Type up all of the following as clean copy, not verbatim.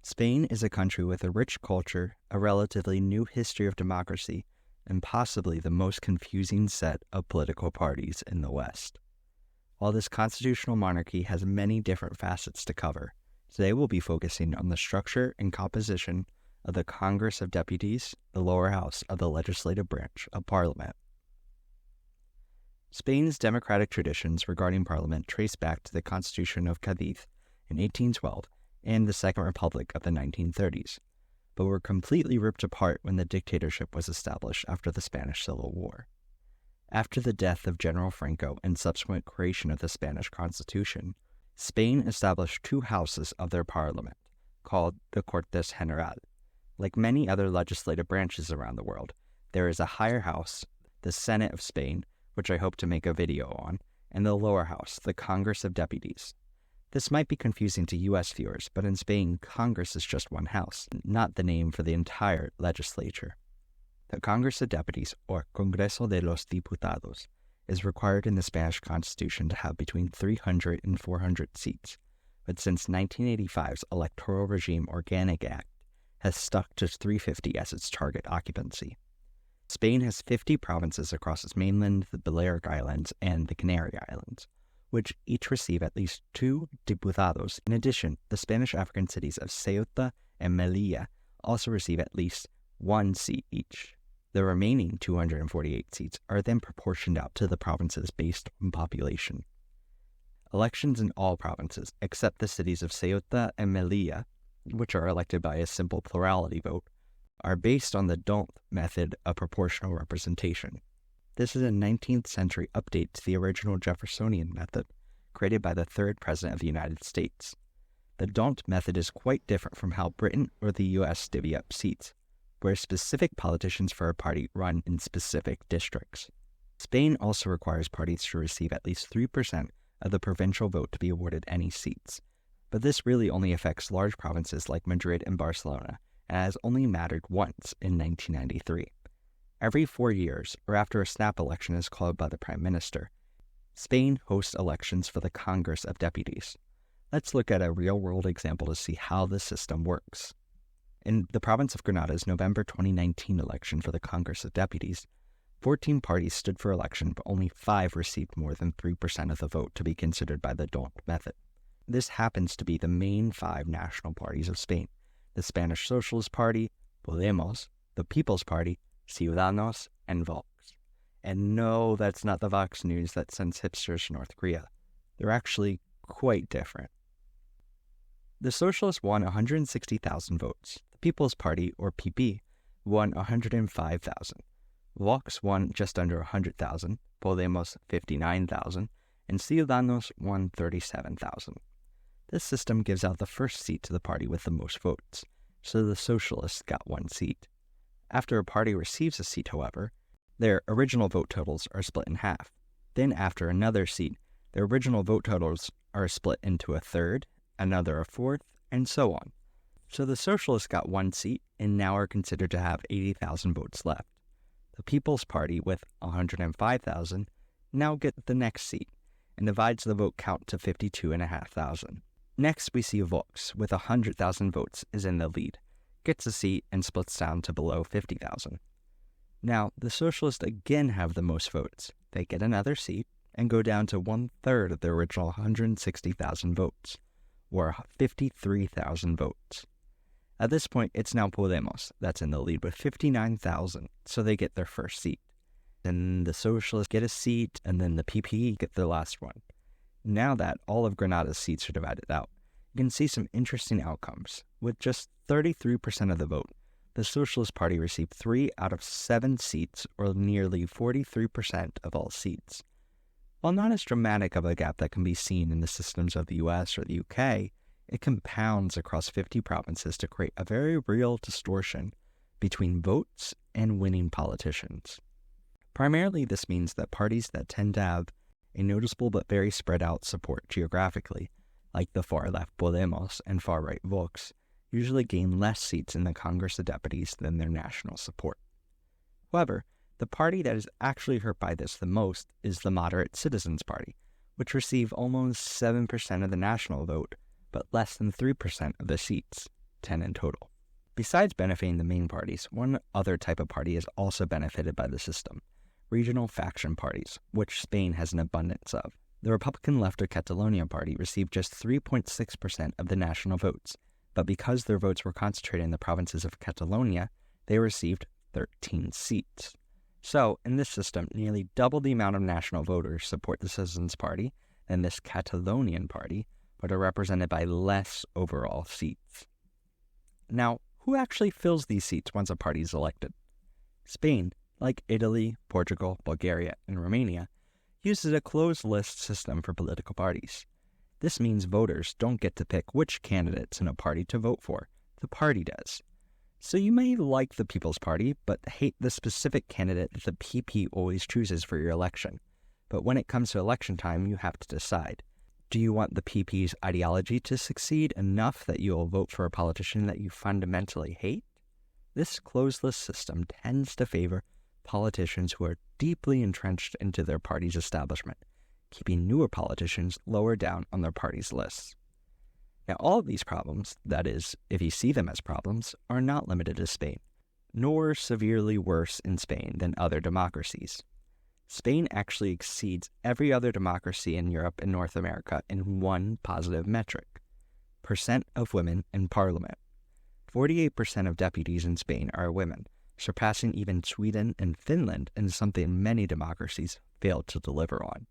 Spain is a country with a rich culture, a relatively new history of democracy, and possibly the most confusing set of political parties in the West. While this constitutional monarchy has many different facets to cover, today we'll be focusing on the structure and composition of the Congress of Deputies, the lower house of the legislative branch of Parliament. Spain's democratic traditions regarding Parliament trace back to the Constitution of Cadiz in 1812 and the Second Republic of the 1930s, but were completely ripped apart when the dictatorship was established after the Spanish Civil War. After the death of General Franco and subsequent creation of the Spanish Constitution, Spain established two houses of their parliament, called the Cortes General. Like many other legislative branches around the world, there is a higher house, the Senate of Spain, which I hope to make a video on, and the lower house, the Congress of Deputies. This might be confusing to U.S. viewers, but in Spain, Congress is just one house, not the name for the entire legislature. The Congress of Deputies, or Congreso de los Diputados, is required in the Spanish Constitution to have between 300 and 400 seats, but since 1985's Electoral Regime Organic Act has stuck to 350 as its target occupancy. Spain has 50 provinces across its mainland, the Balearic Islands, and the Canary Islands, which each receive at least 2 diputados. In addition, the Spanish African cities of Ceuta and Melilla also receive at least 1 seat each. The remaining 248 seats are then proportioned out to the provinces based on population. Elections in all provinces, except the cities of Ceuta and Melilla, which are elected by a simple plurality vote, are based on the D'Hondt method of proportional representation. This is a 19th century update to the original Jeffersonian method, created by the third President of the United States. The D'Hondt method is quite different from how Britain or the U.S. divvy up seats, where specific politicians for a party run in specific districts. Spain also requires parties to receive at least 3% of the provincial vote to be awarded any seats, but this really only affects large provinces like Madrid and Barcelona, and has only mattered once in 1993. Every 4 years, or after a snap election is called by the Prime Minister, Spain hosts elections for the Congress of Deputies. Let's look at a real-world example to see how the system works. In the province of Granada's November 2019 election for the Congress of Deputies, 14 parties stood for election, but only 5 received more than 3% of the vote to be considered by the D'Hondt method. This happens to be the main 5 national parties of Spain: the Spanish Socialist Party, Podemos, the People's Party, Ciudadanos, and Vox. And no, that's not the Vox News that sends hipsters to North Korea. They're actually quite different. The Socialists won 160,000 votes. The People's Party, or PP, won 105,000. Vox won just under 100,000, Podemos 59,000, and Ciudadanos won 37,000. This system gives out the first seat to the party with the most votes, so the Socialists got 1 seat. After a party receives a seat, however, their original vote totals are split in half. Then after another seat, their original vote totals are split into a third, another a fourth, and so on. So the Socialists got 1 seat and now are considered to have 80,000 votes left. The People's Party, with 105,000, now get the next seat and divides the vote count to 52,500. Next, we see Vox, with 100,000 votes, is in the lead, gets a seat, and splits down to below 50,000. Now, the Socialists again have the most votes. They get another seat and go down to 1/3 of the original 160,000 votes, or 53,000 votes. At this point, it's now Podemos that's in the lead with 59,000, so they get their first seat. Then the Socialists get a seat, and then the PP get their last one. Now that all of Granada's seats are divided out, you can see some interesting outcomes. With just 33% of the vote, the Socialist Party received 3 out of 7 seats, or nearly 43% of all seats. While not as dramatic of a gap that can be seen in the systems of the US or the UK, it compounds across 50 provinces to create a very real distortion between votes and winning politicians. Primarily, this means that parties that tend to have a noticeable but very spread out support geographically, like the far-left Podemos and far-right Vox, usually gain less seats in the Congress of Deputies than their national support. However, the party that is actually hurt by this the most is the moderate Citizens Party, which receive almost 7% of the national vote, but less than 3% of the seats. 10 in total. Besides benefiting the main parties, one other type of party is also benefited by the system: regional faction parties, which Spain has an abundance of. The Republican Left or Catalonia party received just 3.6% of the national votes, but because their votes were concentrated in the provinces of Catalonia, they received 13 seats. So, in this system, nearly double the amount of national voters support the Citizens' Party than this Catalonian party, but are represented by less overall seats. Now, who actually fills these seats once a party is elected? Spain, like Italy, Portugal, Bulgaria, and Romania, uses a closed-list system for political parties. This means voters don't get to pick which candidates in a party to vote for. The party does. So you may like the People's Party, but hate the specific candidate that the PP always chooses for your election. But when it comes to election time, you have to decide. Do you want the PP's ideology to succeed enough that you will vote for a politician that you fundamentally hate? This closed-list system tends to favor politicians who are deeply entrenched into their party's establishment, keeping newer politicians lower down on their party's lists. Now, all of these problems, that is, if you see them as problems, are not limited to Spain, nor severely worse in Spain than other democracies. Spain actually exceeds every other democracy in Europe and North America in one positive metric: percent of women in parliament. 48% of deputies in Spain are women, surpassing even Sweden and Finland, and something many democracies fail to deliver on.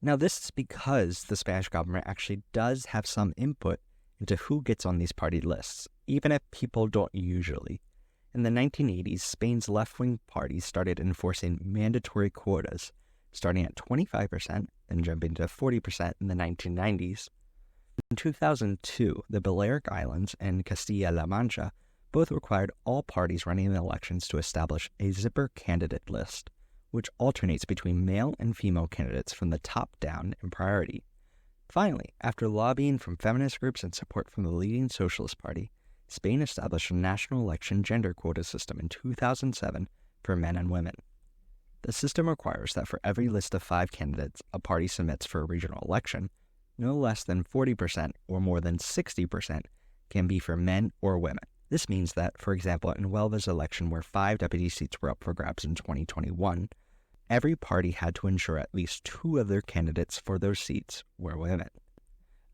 Now, this is because the Spanish government actually does have some input into who gets on these party lists, even if people don't usually. In the 1980s, Spain's left-wing parties started enforcing mandatory quotas, starting at 25% and jumping to 40% in the 1990s. In 2002, the Balearic Islands and Castilla-La Mancha both required all parties running elections to establish a zipper candidate list, which alternates between male and female candidates from the top down in priority. Finally, after lobbying from feminist groups and support from the leading Socialist Party, Spain established a national election gender quota system in 2007 for men and women. The system requires that for every list of 5 candidates a party submits for a regional election, no less than 40% or more than 60% can be for men or women. This means that, for example, in Huelva's election where 5 deputy seats were up for grabs in 2021, every party had to ensure at least 2 of their candidates for those seats were women.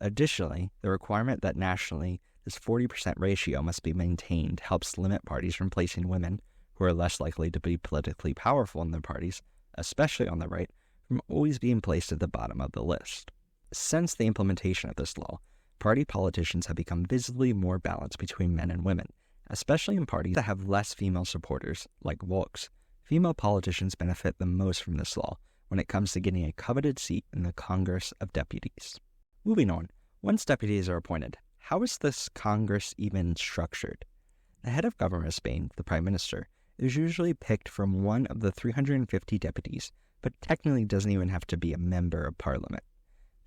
Additionally, the requirement that nationally this 40% ratio must be maintained helps limit parties from placing women, who are less likely to be politically powerful in their parties, especially on the right, from always being placed at the bottom of the list. Since the implementation of this law, party politicians have become visibly more balanced between men and women, especially in parties that have less female supporters, like Vox. Female politicians benefit the most from this law when it comes to getting a coveted seat in the Congress of Deputies. Moving on, once deputies are appointed, how is this Congress even structured? The head of government of Spain, the Prime Minister, is usually picked from one of the 350 deputies, but technically doesn't even have to be a member of Parliament.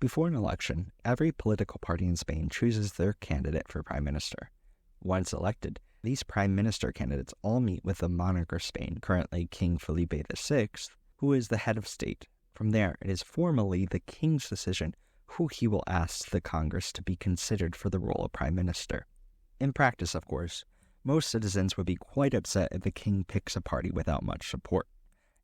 Before an election, every political party in Spain chooses their candidate for Prime Minister. Once elected, these Prime Minister candidates all meet with the monarch of Spain, currently King Felipe VI, who is the head of state. From there, it is formally the King's decision who he will ask the Congress to be considered for the role of Prime Minister. In practice, of course, most citizens would be quite upset if the King picks a party without much support.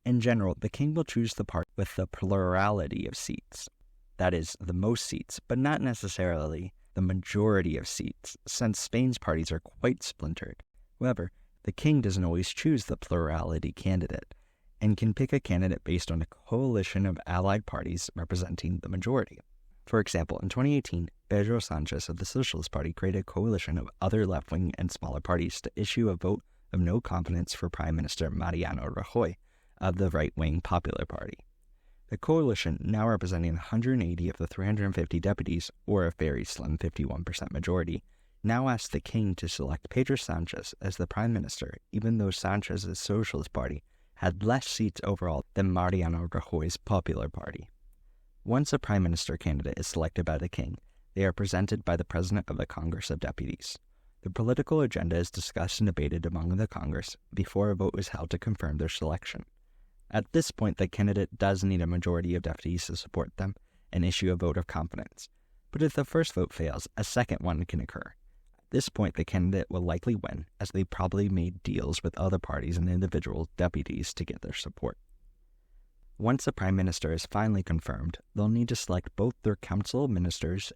In general, the King will choose the party with the plurality of seats. That is, the most seats, but not necessarily the majority of seats, since Spain's parties are quite splintered. However, the King doesn't always choose the plurality candidate, and can pick a candidate based on a coalition of allied parties representing the majority. For example, in 2018, Pedro Sanchez of the Socialist Party created a coalition of other left-wing and smaller parties to issue a vote of no confidence for Prime Minister Mariano Rajoy of the right-wing Popular Party. The coalition, now representing 180 of the 350 deputies, or a very slim 51% majority, now asks the King to select Pedro Sanchez as the Prime Minister, even though Sanchez's Socialist Party had less seats overall than Mariano Rajoy's Popular Party. Once a Prime Minister candidate is selected by the King, they are presented by the President of the Congress of Deputies. The political agenda is discussed and debated among the Congress before a vote is held to confirm their selection. At this point, the candidate does need a majority of deputies to support them and issue a vote of confidence. But if the first vote fails, a second one can occur. this point, the candidate will likely win, as they probably made deals with other parties and individual deputies to get their support. Once a prime minister is finally confirmed, they'll need to select both their council of ministers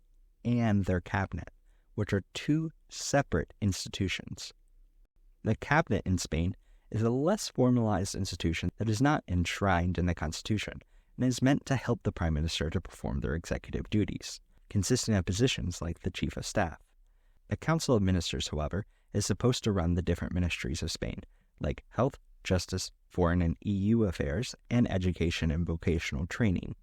and their cabinet, which are two separate institutions. The cabinet in Spain is a less formalized institution that is not enshrined in the constitution and is meant to help the prime minister to perform their executive duties, consisting of positions like the chief of staff. The council of ministers, however, is supposed to run the different ministries of Spain, like health, justice, foreign and EU affairs, and education and vocational training.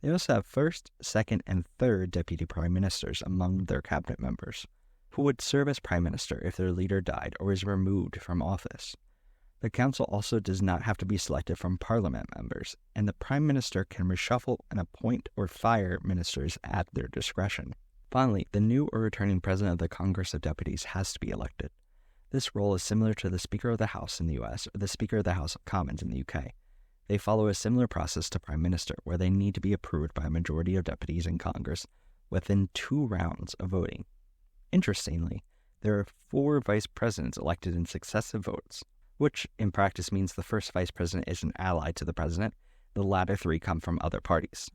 They also have first, second, and third deputy prime ministers among their cabinet members, who would serve as prime minister if their leader died or was removed from office. The council also does not have to be selected from parliament members, and the prime minister can reshuffle and appoint or fire ministers at their discretion. Finally, the new or returning president of the Congress of Deputies has to be elected. This role is similar to the Speaker of the House in the U.S. or the Speaker of the House of Commons in the U.K. They follow a similar process to Prime Minister, where they need to be approved by a majority of deputies in Congress within 2 rounds of voting. Interestingly, there are 4 vice presidents elected in successive votes, which in practice means the first vice president is an ally to the president. The latter 3 come from other parties.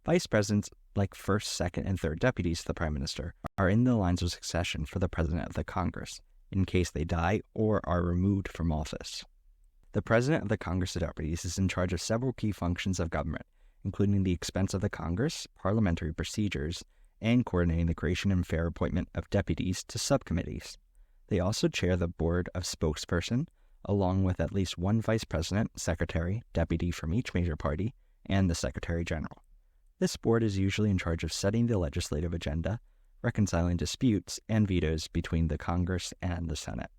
Vice presidents, like first, second, and third deputies to the Prime Minister, are in the lines of succession for the President of the Congress, in case they die or are removed from office. The President of the Congress of Deputies is in charge of several key functions of government, including the expense of the Congress, parliamentary procedures, and coordinating the creation and fair appointment of deputies to subcommittees. They also chair the board of spokesperson, along with at least 1 vice president, secretary, deputy from each major party, and the secretary general. This board is usually in charge of setting the legislative agenda, reconciling disputes and vetoes between the Congress and the Senate.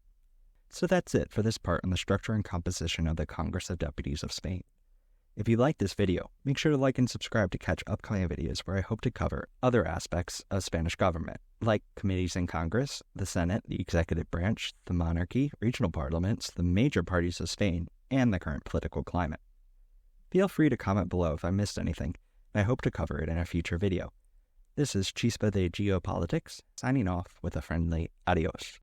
So that's it for this part on the structure and composition of the Congress of Deputies of Spain. If you like this video, make sure to like and subscribe to catch upcoming videos where I hope to cover other aspects of Spanish government, like committees in Congress, the Senate, the executive branch, the monarchy, regional parliaments, the major parties of Spain, and the current political climate. Feel free to comment below if I missed anything, and I hope to cover it in a future video. This is Chispa de Geopolitics, signing off with a friendly adios.